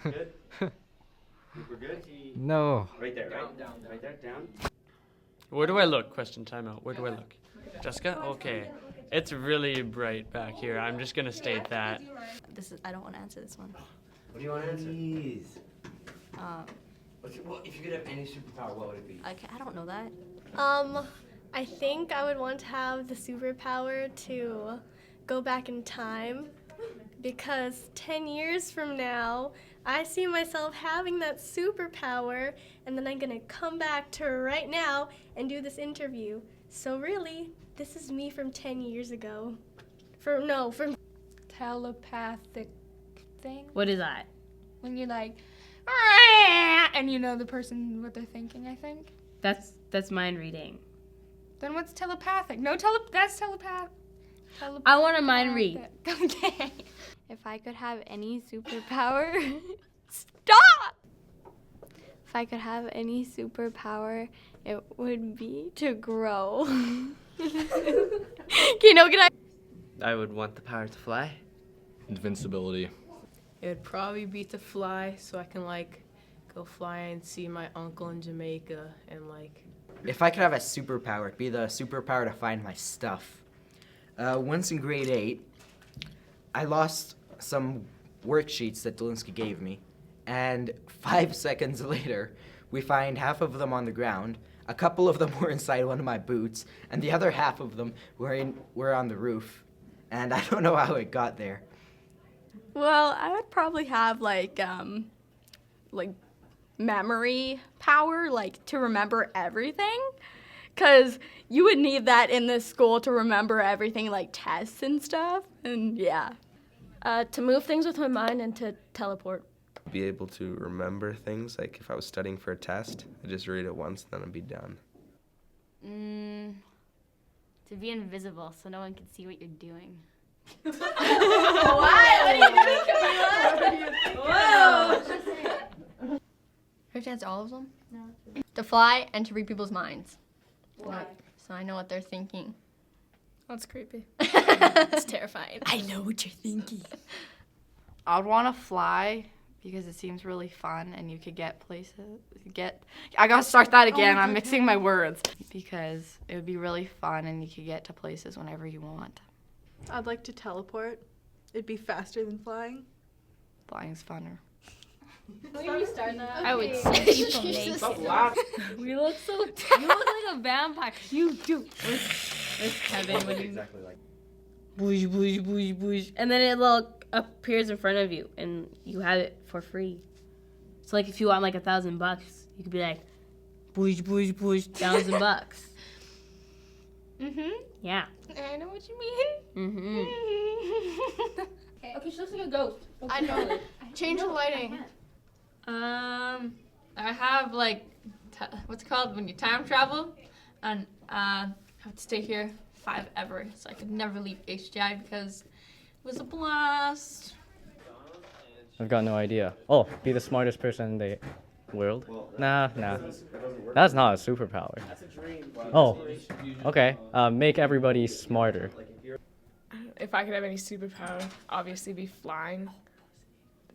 Good? We're good? No. Right there, right? Down. Right there, down. Where do I look? Question time out. Where do I look? Jessica? Okay. It's really bright back here. I'm just gonna state that. I don't want to answer this one. What do you want to answer? Please. Um, If you could have any superpower, what would it be? I don't know that. I think I would want to have the superpower to go back in time because 10 years from now, I see myself having that superpower and then I'm going to come back to right now and do this interview. So really, this is me from 10 years ago. From Telepathic thing. What is that? When you're like, and you know the person what they're thinking, I think. That's mind reading. Then what's telepathic? That's telepath. I want to mind read. Okay. If I could have any superpower, stop! If I could have any superpower, it would be to grow. I would want the power to fly. Invincibility. It would probably be to fly so I can go fly and see my uncle in Jamaica and If I could have a superpower, it'd be the superpower to find my stuff. Once in grade 8, I lost some worksheets that Dolinsky gave me, and 5 seconds later, we find half of them on the ground. A couple of them were inside one of my boots, and the other half of them were on the roof. And I don't know how it got there. Well, I would probably have like memory power, like to remember everything, because you would need that in this school to remember everything, like tests and stuff. And yeah, to move things with my mind and to teleport. Be able to remember things, like if I was studying for a test, I'd just read it once, then I'd be done. To be invisible so no one can see what you're doing. What are you doing, Camila? Whoa! You have to answer all of them? No. To fly and to read people's minds. Why? So I know what they're thinking. That's creepy. It's terrifying. I know what you're thinking. I would want to fly because it seems really fun and you could get places. I gotta start that again. I'm mixing my words. Because it would be really fun and you could get to places whenever you want. I'd like to teleport. It'd be faster than flying. Flying's funner. Will you restart that? I would see people naked. Stop laughing. You look like a vampire. You do. Where's Kevin when you Exactly like. boosh, boosh, boosh, boosh. And then it appears in front of you and you have it for free. So like if you want like $1,000, you could be like, boosh, boosh, boosh, $1,000. Yeah. I know what you mean. Okay, she looks like a ghost. I know. Change the lighting. I have what's it called when you time travel, and I have to stay here forever, so I could never leave HGI because it was a blast. I've got no idea. Oh, be the smartest person in the world? Nah. That's not a superpower. Oh, okay. Make everybody smarter. if I could have any superpower, obviously be flying.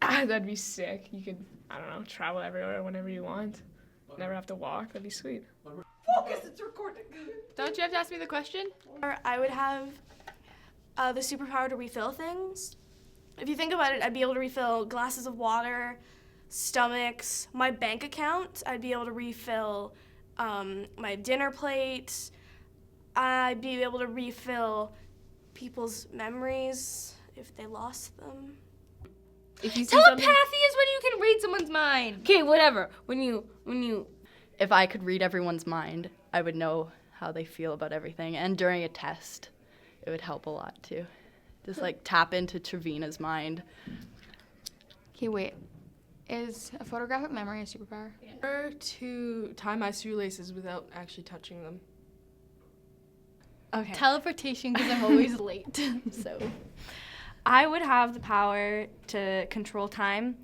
That'd be sick. You could, I don't know, travel everywhere whenever you want. Never have to walk. That'd be sweet. Focus, it's recording. Don't you have to ask me the question? Or I would have the superpower to refill things. If you think about it, I'd be able to refill glasses of water, stomachs, my bank account. I'd be able to refill my dinner plate. I'd be able to refill people's memories if they lost them. If you see Telepathy is when you can read someone's mind. Okay, whatever. When you. If I could read everyone's mind, I would know how they feel about everything. And during a test, it would help a lot too. Just like tap into Trevina's mind. Okay, wait. Is a photographic memory a superpower? Or to tie my shoelaces without actually touching them. Okay. Teleportation because I'm always late. So I would have the power to control time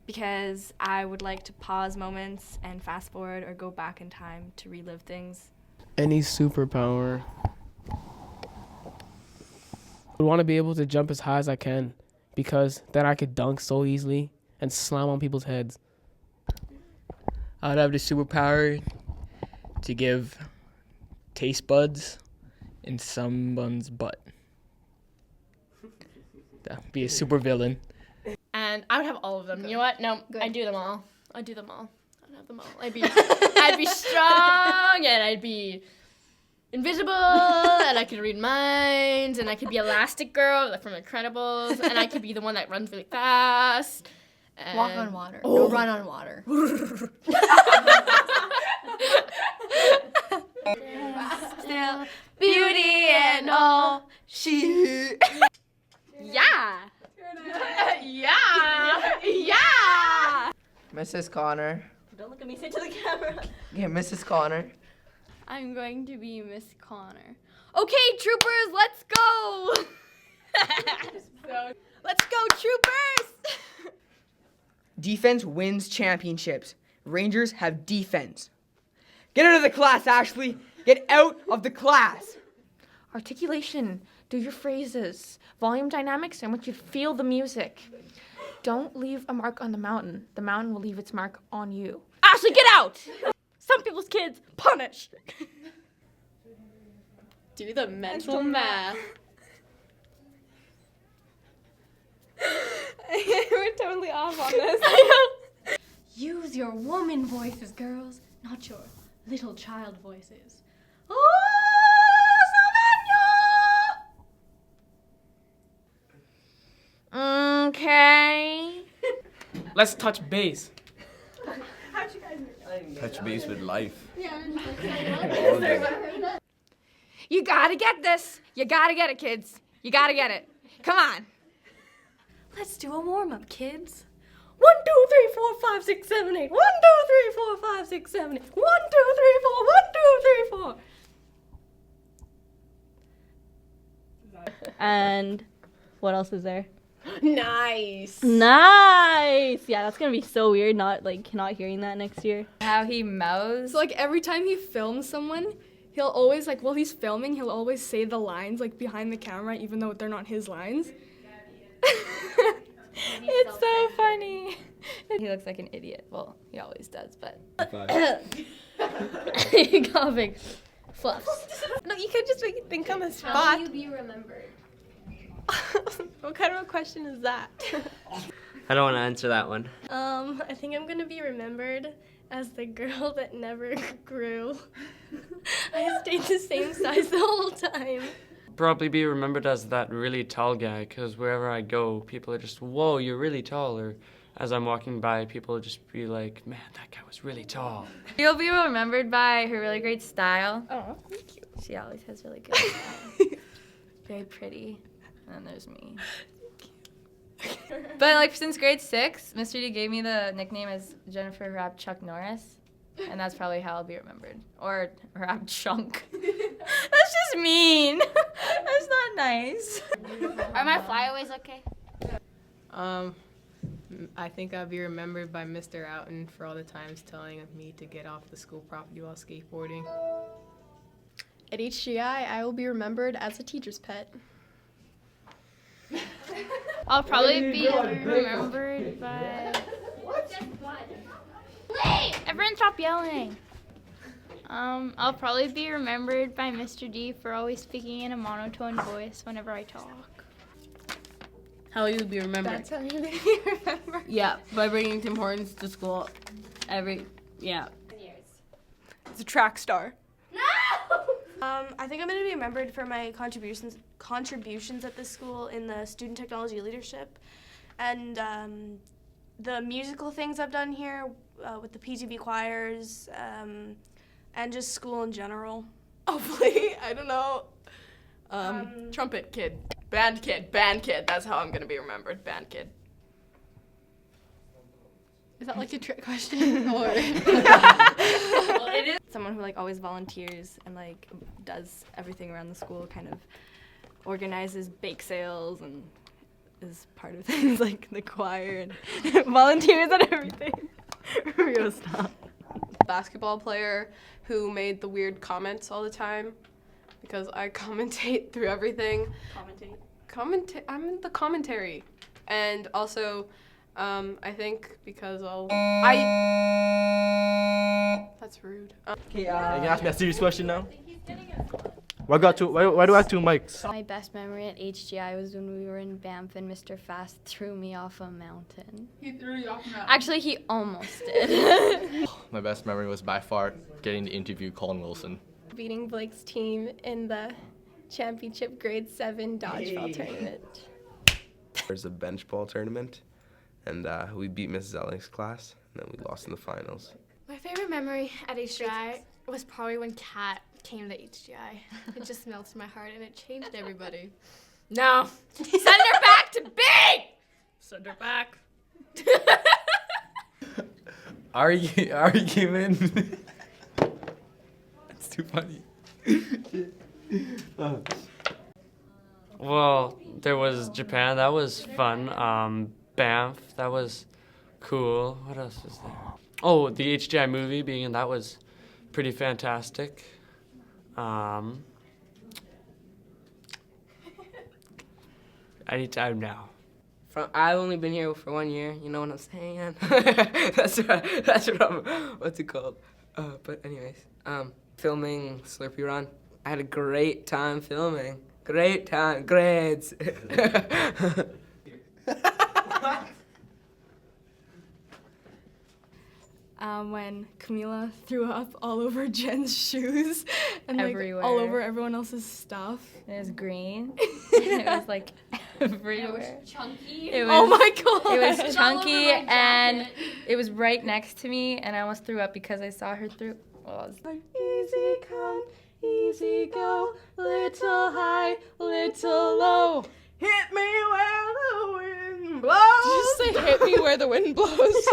because I would like to pause moments and fast forward or go back in time to relive things. Any superpower. I would want to be able to jump as high as I can because then I could dunk so easily and slam on people's heads. I'd have the superpower to give taste buds in someone's butt. That'd be a super villain. And I would have all of them. You know what? No, I'd do them all. I'd do them all. I'd have them all. I'd be strong, and I'd be invisible, and I could read minds, and I could be Elastic Girl like from Incredibles, and I could be the one that runs really fast. And Walk on water. No, run on water. Still beauty and all she. Yeah. Yeah. Mrs. Connor. Don't look at me, say it to the camera. Yeah, Mrs. Connor. I'm going to be Miss Connor. Okay, troopers, let's go! Let's go, troopers! Defense wins championships. Rangers have defense. Get out of the class, Ashley. Get out of the class. Articulation. Do your phrases. Volume dynamics. I want you to feel the music. Don't leave a mark on the mountain. The mountain will leave its mark on you. Ashley, get out! Some people's kids, punish. Do the mental math. We're totally off on this. Use your woman voices, girls, not your little child voices. Okay. Let's touch base. Touch base with life. You gotta get this. You gotta get it, kids. You gotta get it. Come on. Let's do a warm-up, kids. 1, 2, 3, 4, 5, 6, 7, 8. 1, 2, 3, 4, 5, 6, 7, 8. 1, 2, 3, 4. 1, 2, 3, 4. And what else is there? Nice. Nice. Yeah, that's gonna be so weird. Not hearing that next year. How he mouths. So like every time he films someone, he'll always like while he's filming, he'll always say the lines like behind the camera, even though they're not his lines. It's so funny. He looks like an idiot. Well, he always does, but. Coughing. Fluffs. No, you could just make it think on the How spot. will you be remembered? What kind of a question is that? I don't want to answer that one. I think I'm gonna be remembered as the girl that never grew. I stayed the same size the whole time. Probably be remembered as that really tall guy, because wherever I go, people are just, whoa, you're really tall. Or as I'm walking by, people will just be like, man, that guy was really tall. You'll be remembered by her really great style. Oh, thank you. She always has really good style. Very pretty. And then there's me. But like since grade 6, Mr. D gave me the nickname as Jennifer Rap Chuck Norris. And that's probably how I'll be remembered. Or Rap Chunk. That's just mean. That's not nice. Are my flyaways okay? I think I'll be remembered by Mr. Outen for all the times telling me to get off the school property while skateboarding. At HGI, I will be remembered as a teacher's pet. I'll probably be remembered by... Everyone stop yelling. I'll probably be remembered by Mr. D for always speaking in a monotone voice whenever I talk. How will you be remembered? That's how you're gonna be remembered. Yeah, by bringing Tim Hortons to school yeah. It's a track star. I think I'm going to be remembered for my contributions at this school in the student technology leadership and the musical things I've done here with the PTB choirs and just school in general. Hopefully, I don't know. Trumpet kid, band kid. That's how I'm going to be remembered, band kid. Is that like a trick question? Or Well, it is someone who like always volunteers and like does everything around the school, kind of organizes bake sales and is part of things like the choir and volunteers and everything. Real stuff. Basketball player who made the weird comments all the time because I commentate through everything. I'm in the commentary. And also I think because that's rude. Okay, you can ask me a serious question now. Why do I have two mics? My best memory at HGI was when we were in Banff and Mr. Fast threw me off a mountain. He threw you off a mountain. Actually, he almost did. My best memory was by far getting to interview Colin Wilson. Beating Blake's team in the championship grade 7 dodgeball tournament. There's a bench ball tournament, and we beat Miss Zelling's class, and then we lost in the finals. My favorite memory at HGI was probably when Kat came to HGI. It just melted my heart and it changed everybody. No. Send her back to B! Send her back. Argument. It's too funny. Well, there was Japan. That was fun. Banff. That was cool. What else was there? Oh, the HGI movie being in that was pretty fantastic. Anytime now. I've only been here for 1 year. You know what I'm saying? that's what I'm. What's it called? But anyways, filming Slurpee Run. I had a great time filming. Great time. Grades. When Camila threw up all over Jen's shoes and like Everywhere. all over everyone else's stuff. It was green. It was like everywhere. It was chunky. It was, Oh my God. It was It was all over chunky my and jacket. it was right next to me and I almost threw up because I saw her through. Well, it was Easy come, easy go, little high, little low. Hit me where the wind blows. Did you just say hit me where the wind blows?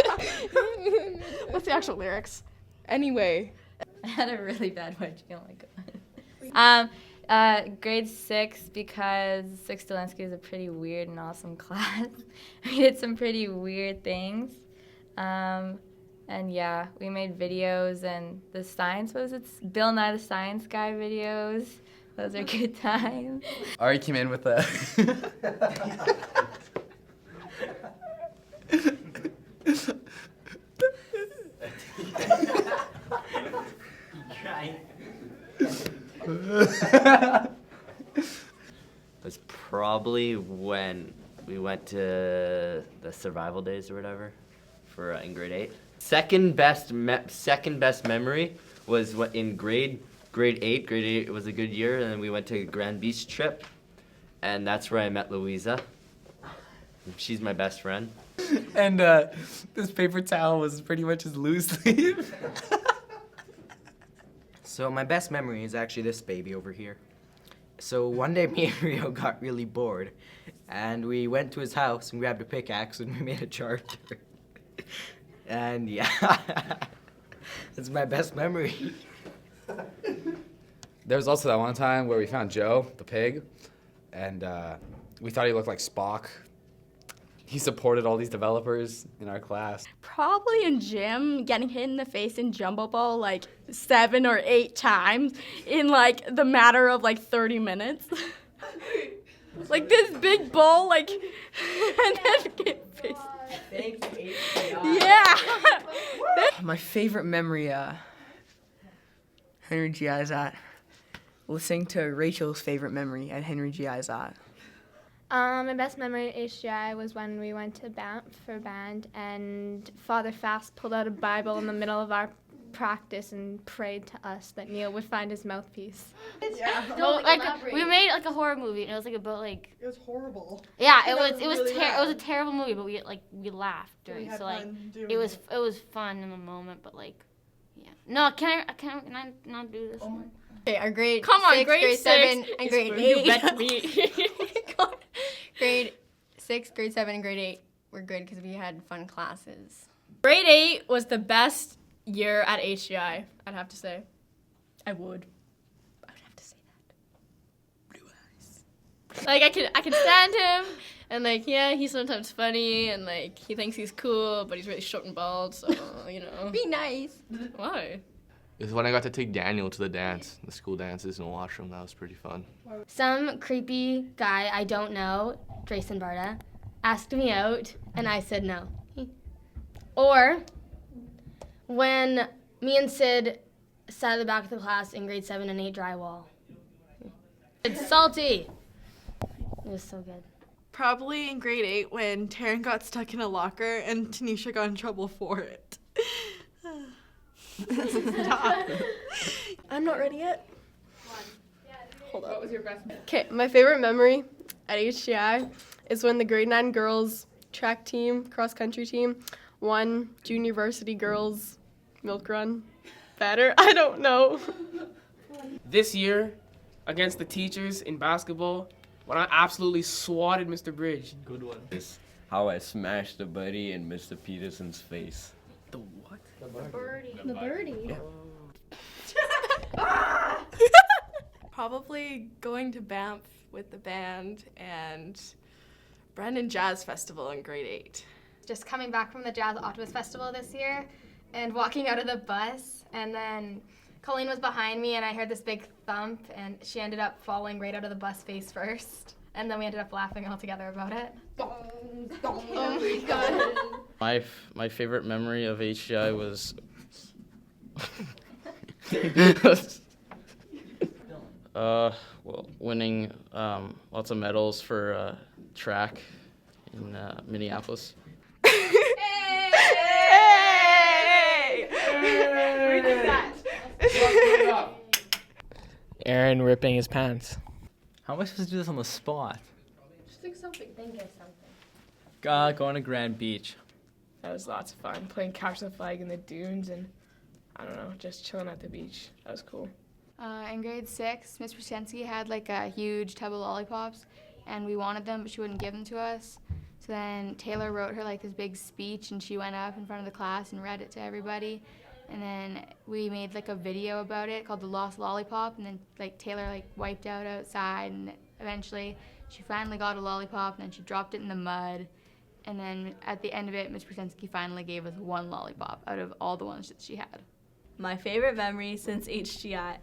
What's the actual lyrics? Anyway. I had a really bad one. Oh my god. Grade 6 because 6 Delansky is a pretty weird and awesome class. We did some pretty weird things. And yeah, we made videos and the science it's Bill Nye the Science Guy videos. Those are good times. Ari came in with a That's probably when we went to the survival days or whatever for in grade 8. Second best memory was what in grade 8. Grade 8 was a good year, and then we went to Grand Beach trip, and that's where I met Louisa. She's my best friend. and this paper towel was pretty much his loose sleeve. So my best memory is actually this baby over here. So one day me and Rio got really bored, and we went to his house and grabbed a pickaxe and we made a charger. And yeah, that's my best memory. There was also that one time where we found Joe, the pig, and we thought he looked like Spock. He supported all these developers in our class. Probably in gym, getting hit in the face in jumbo ball like 7 or 8 times in like the matter of like 30 minutes. Like this big ball, like, and then get faced. Yeah. My favorite memory, Henry GI's at. Listening to Rachel's favorite memory at Henry GI's at. My best memory at HGI was when we went to Banff for band and Father Fast pulled out a Bible in the middle of our practice and prayed to us that Neil would find his mouthpiece. Yeah. No, like we made like a horror movie and it was like about like It was horrible. yeah, It it was really it was a bad. terrible movie, but we laughed during We had so like fun doing it was fun in the moment, but like yeah. No, can I not do this? one? Okay, our grade Come on, 6, grade grade 7, 6 and is grade for 8. you better be. Grade 6, grade 7, and grade 8 were good because we had fun classes. Grade 8 was the best year at HGI, I'd have to say. I would have to say that. Blue eyes. Like I could stand him and like yeah, he's sometimes funny and like he thinks he's cool, but he's really short and bald, so you know. Be nice. Why? It was when I got to take Daniel to the dance, the school dances in the washroom. That was pretty fun. Some creepy guy I don't know, Drayson Barta, asked me out and I said no. Or when me and Sid sat at the back of the class in grade 7 and ate drywall. It's salty. It was so good. Probably in grade 8 when Taryn got stuck in a locker and Tanisha got in trouble for it. Stop. I'm not ready yet. Hold on. What was your best? Okay, my favorite memory at HGI is when the grade 9 girls track team, cross country team, won junior varsity girls milk run. Better? I don't know. This year, against the teachers in basketball, when I absolutely swatted Mr. Bridge. Good one. Is how I smashed a buddy in Mr. Peterson's face. The what? The birdie. The birdie. Yeah. Probably going to Banff with the band and Brandon Jazz Festival in grade 8. Just coming back from the Jazz Optimist Festival this year and walking out of the bus, and then Colleen was behind me and I heard this big thump and she ended up falling right out of the bus face first, and then we ended up laughing all together about it. Oh my god. My favorite memory of HGI was winning lots of medals for track in Minneapolis. Aaron ripping his pants. How am I supposed to do this on the spot? Just think something. Think of something. Going to Grand Beach. That was lots of fun, playing capture the flag in the dunes and, I don't know, just chilling at the beach. That was cool. In grade 6, Miss Brzezinski had like a huge tub of lollipops, and we wanted them, but she wouldn't give them to us. So then Taylor wrote her like this big speech, and she went up in front of the class and read it to everybody. And then we made like a video about it called The Lost Lollipop, and then like Taylor like wiped out outside, and eventually she finally got a lollipop, and then she dropped it in the mud. And then at the end of it, Miss Brzezinski finally gave us one lollipop out of all the ones that she had. My favorite memory since HGI,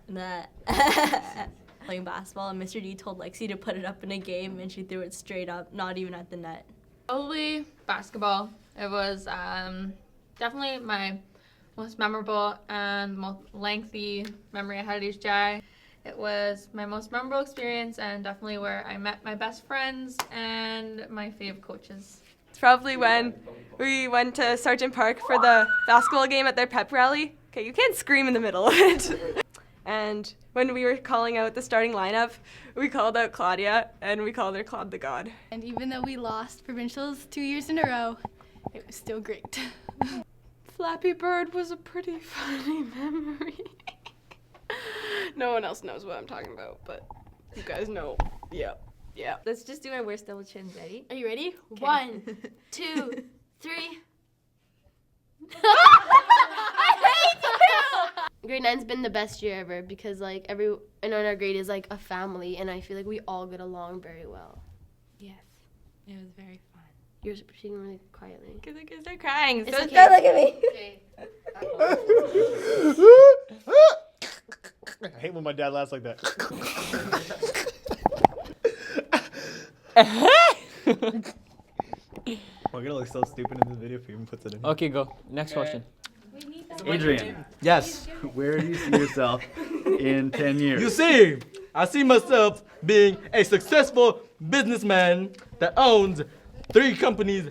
playing basketball, and Mr. D told Lexi to put it up in a game, and she threw it straight up, not even at the net. Probably basketball. It was definitely my most memorable and most lengthy memory I had at HGI. It was my most memorable experience and definitely where I met my best friends and my fave coaches. It's probably when we went to Sergeant Park for the basketball game at their pep rally. Okay, you can't scream in the middle of it. And when we were calling out the starting lineup, we called out Claudia, and we called her Claude the God. And even though we lost provincials 2 years in a row, it was still great. Flappy Bird was a pretty funny memory. No one else knows what I'm talking about, but you guys know. Yeah. Let's just do our worst double chins. Ready? Are you ready? Okay. 1, 2, 3. I hate you! Grade 9's been the best year ever because like everyone in our grade is like a family, and I feel like we all get along very well. Yes, it was very fun. You're speaking really quietly. Because I can start crying. It's So okay. don't look at me. I hate when my dad laughs like that. We're gonna look so stupid in this video if he even puts it in. Okay, go. Next question. Adrian, yes, where do you see yourself in 10 years? You see, I see myself being a successful businessman that owns 3 companies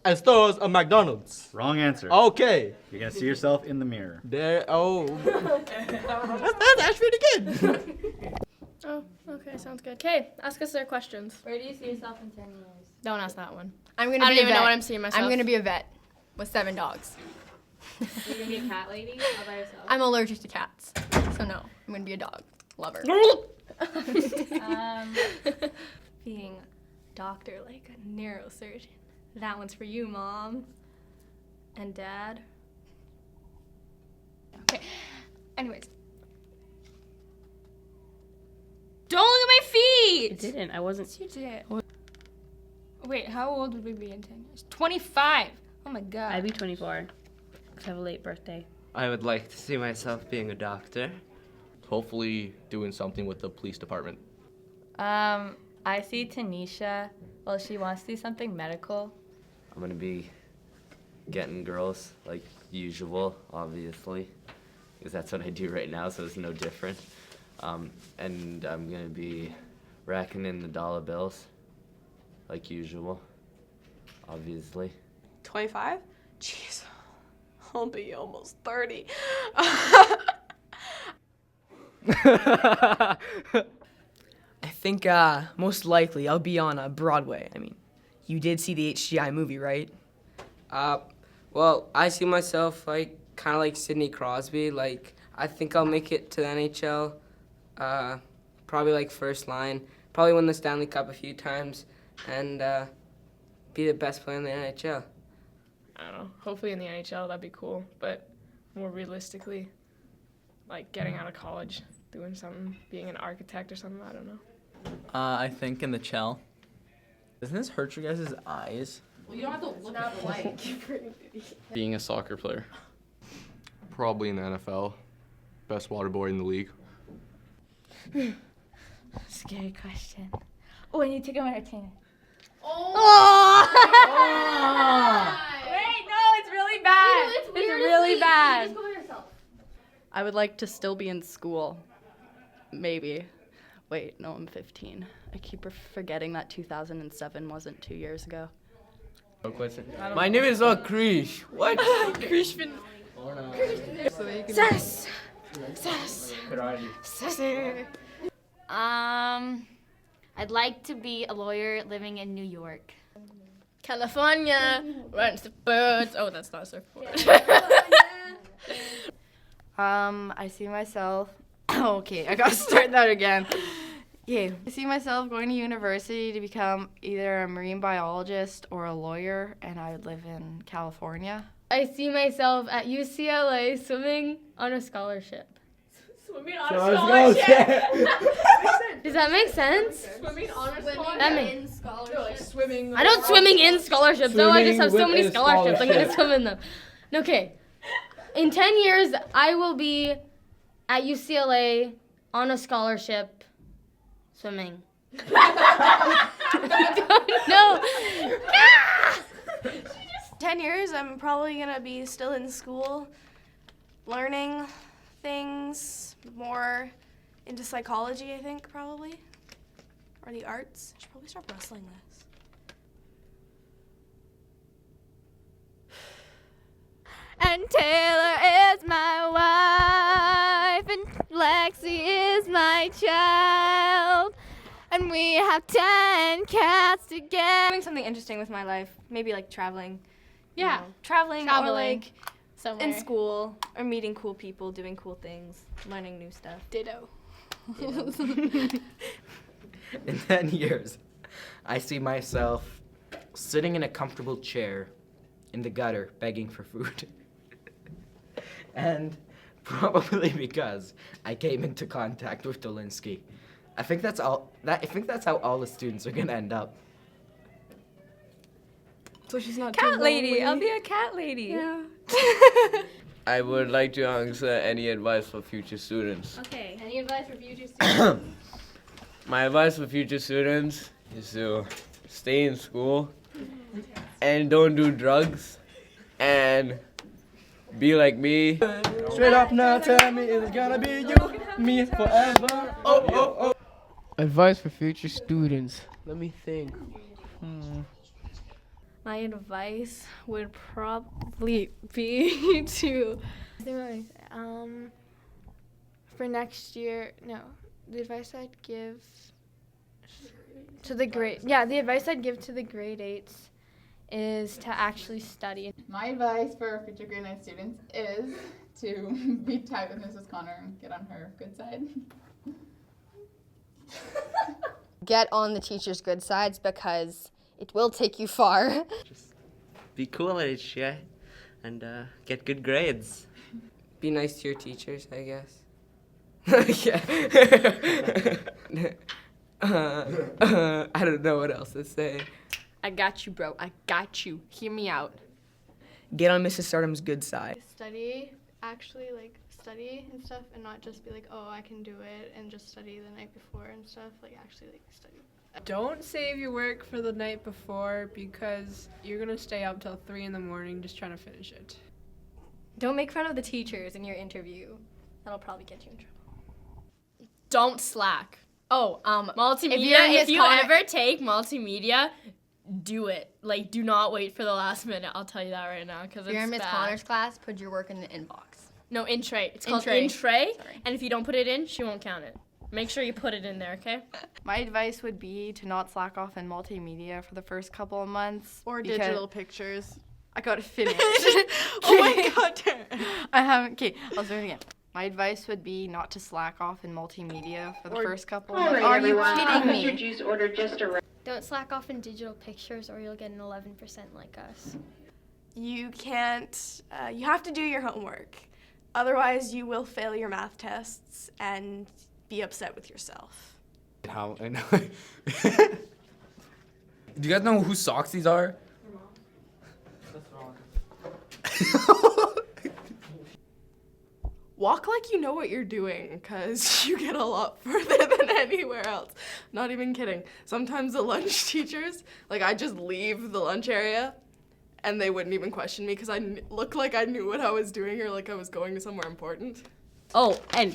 and stores a McDonald's. Wrong answer. Okay. You're gonna see yourself in the mirror. There. Oh. that's actually pretty good. Oh, okay, sounds good. Okay, ask us their questions. Where do you see yourself in 10 years? Don't ask that one. I'm gonna I be don't a even know vet. what I'm seeing myself. I'm gonna be a vet with 7 dogs. You're gonna be a cat lady all by yourself? I'm allergic to cats, so no, I'm gonna be a dog lover. Being doctor, like a neurosurgeon. That one's for you, Mom. And Dad. Okay. Anyways, Don't look at my feet! It didn't. I wasn't. You did. Wait, how old would we be in 10 years? 25. Oh my god. I'd be 24 because I have a late birthday. I would like to see myself being a doctor. Hopefully doing something with the police department. I see Tanisha. Well, she wants to do something medical. I'm gonna be getting girls like usual, obviously, because that's what I do right now, so it's no different. And I'm gonna be racking in the dollar bills, like usual, obviously. 25? Jeez, I'll be almost 30. I think most likely I'll be on Broadway. I mean, you did see the HGI movie, right? Well, I see myself like kind of like Sidney Crosby. Like I think I'll make it to the NHL. Probably like first line. Probably win the Stanley Cup a few times, and be the best player in the NHL. I don't know. Hopefully in the NHL, that'd be cool. But more realistically, like getting out of college, doing something, being an architect or something. I don't know. I think in the Chell. Doesn't this hurt your guys' eyes? Well, you don't have to look at the light. Being a soccer player. Probably in the NFL. Best water boy in the league. Scary question. Oh, I need to go entertainment. Oh! Wait, no, it's really bad. It's It's really bad. Just go by yourself. I would like to still be in school. Maybe. Wait, no, I'm 15. I keep forgetting that 2007 wasn't 2 years ago. No question. My name is Krish. What? Krishman. Sass. Sass. Sassy. I'd like to be a lawyer living in New York. California runs the birds. Oh, that's not a surfboard. I see myself. Okay, I gotta start that again. Yeah, I see myself going to university to become either a marine biologist or a lawyer, and I would live in California. I see myself at UCLA swimming on a scholarship. Swimming on a scholarship. Does that make sense? Swimming on a That scholarship. makes- No, like swimming. I don't swimming in scholarships. No, I just have so Swimming many with a scholarships. I'm gonna scholarship. swim in them. Okay. In 10 years, I will be at UCLA on a scholarship swimming. No. 10 years, I'm probably gonna be still in school, learning things, more into psychology, I think, probably. Or the arts. I should probably start wrestling this. And Taylor is my wife, and Lexi is my child, and we have 10 cats together. Doing something interesting with my life, maybe like traveling. Yeah. Traveling, or Traveling like somewhere. in school, or meeting cool people, doing cool things, learning new stuff. Ditto. In 10 years, I see myself sitting in a comfortable chair in the gutter begging for food. And probably because I came into contact with Dolinsky. I think that's how all the students are gonna end up. So she's not Cat too lady. lonely. I'll be a cat lady. Yeah. I would like to answer any advice for future students. Okay. Any advice for future students? My advice for future students is to stay in school and don't do drugs and be like me. Straight up now, tell me it's gonna be you, me forever. Oh, oh, oh. Advice for future students. Let me think. My advice would probably be to. For next year, no. The advice I'd give to the the advice I'd give to the grade 8s is to actually study. My advice for future grade 9 students is to be tight with Mrs. Connor and get on her good side. Get on the teacher's good sides because it will take you far. Be cool at HGI and get good grades. Be nice to your teachers, I guess. I don't know what else to say. I got you, bro. I got you. Hear me out. Get on Mrs. Stardom's good side. Study, actually, like, study and stuff, and not just be like, oh, I can do it, and just study the night before and stuff. Like, actually, like, study. Don't save your work for the night before because you're gonna stay up till 3 in the morning just trying to finish it. Don't make fun of the teachers in your interview. That'll probably get you in trouble. Don't slack. Oh, Multimedia, if you ever take multimedia, do it. Like, do not wait for the last minute. I'll tell you that right now, because If you're it's in Miss bad. Connor's class, put your work in the inbox. No, in tray. It's called In in tray. tray. And if you don't put it in, she won't count it. Make sure you put it in there, okay? My advice would be to not slack off in multimedia for the first couple of months. Or because- digital pictures. I gotta finish. Oh my god, Taryn. I haven't. Okay, I'll start again. My advice would be not to slack off in multimedia for the first couple of months. Are you kidding me? Don't slack off in digital pictures or you'll get an 11% like us. You can't, you have to do your homework. Otherwise, you will fail your math tests and be upset with yourself. How I know. Do you guys know whose socks these are? Walk like you know what you're doing, because you get a lot further than anywhere else. Not even kidding. Sometimes the lunch teachers, like I just leave the lunch area and they wouldn't even question me because I looked like I knew what I was doing or like I was going to somewhere important. Oh, I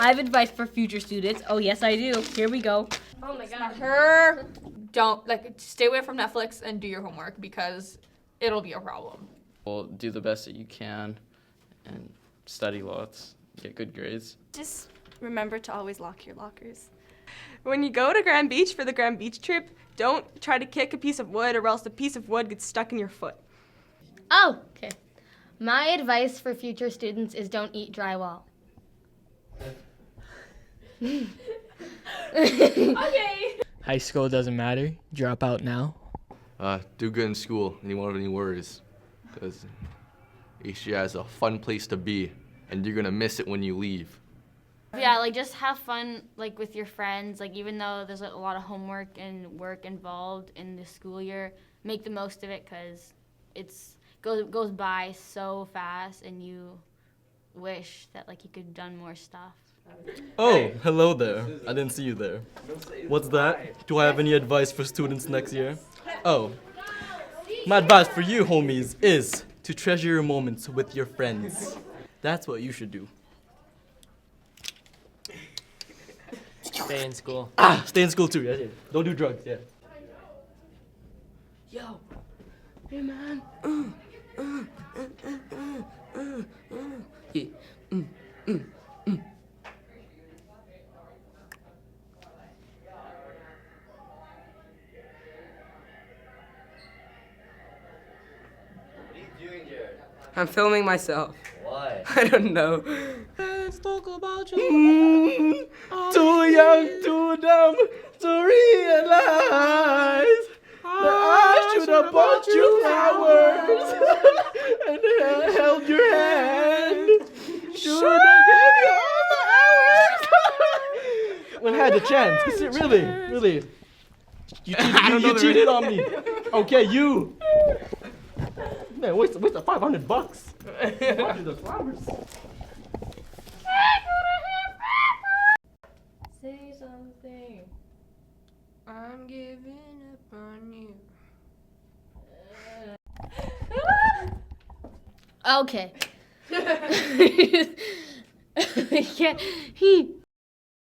have advice for future students. Oh, yes, I do. Here we go. Oh my god. Don't, stay away from Netflix and do your homework because it'll be a problem. Well, do the best that you can and study lots, get good grades. Just remember to always lock your lockers. When you go to Grand Beach for the Grand Beach trip, don't try to kick a piece of wood or else the piece of wood gets stuck in your foot. Oh, okay. My advice for future students is don't eat drywall. Okay. High school doesn't matter. Drop out now. Do good in school, and you won't have any worries. Because HGI is a fun place to be, and you're gonna miss it when you leave. Yeah, just have fun, with your friends. Even though there's a lot of homework and work involved in the school year, make the most of it because it's goes by so fast, and you wish that you could have done more stuff. Oh, hello there. I didn't see you there. What's that? Do I have any advice for students next year? Oh, my advice for you, homies, is to treasure your moments with your friends. That's what you should do. Stay in school. Stay in school too, yeah. Don't do drugs, yeah. Yo. Hey, man. Yeah. I'm filming myself. Why? I don't know. Let's talk about you. Too young, too dumb to realize that I should have bought you flowers and held your hand. Should have given you all the hours. When I had the chance. Really. You cheated on me. Okay, you. Man, where's the $500? Why the flowers? Say something. I'm giving up on you. Okay. Yeah.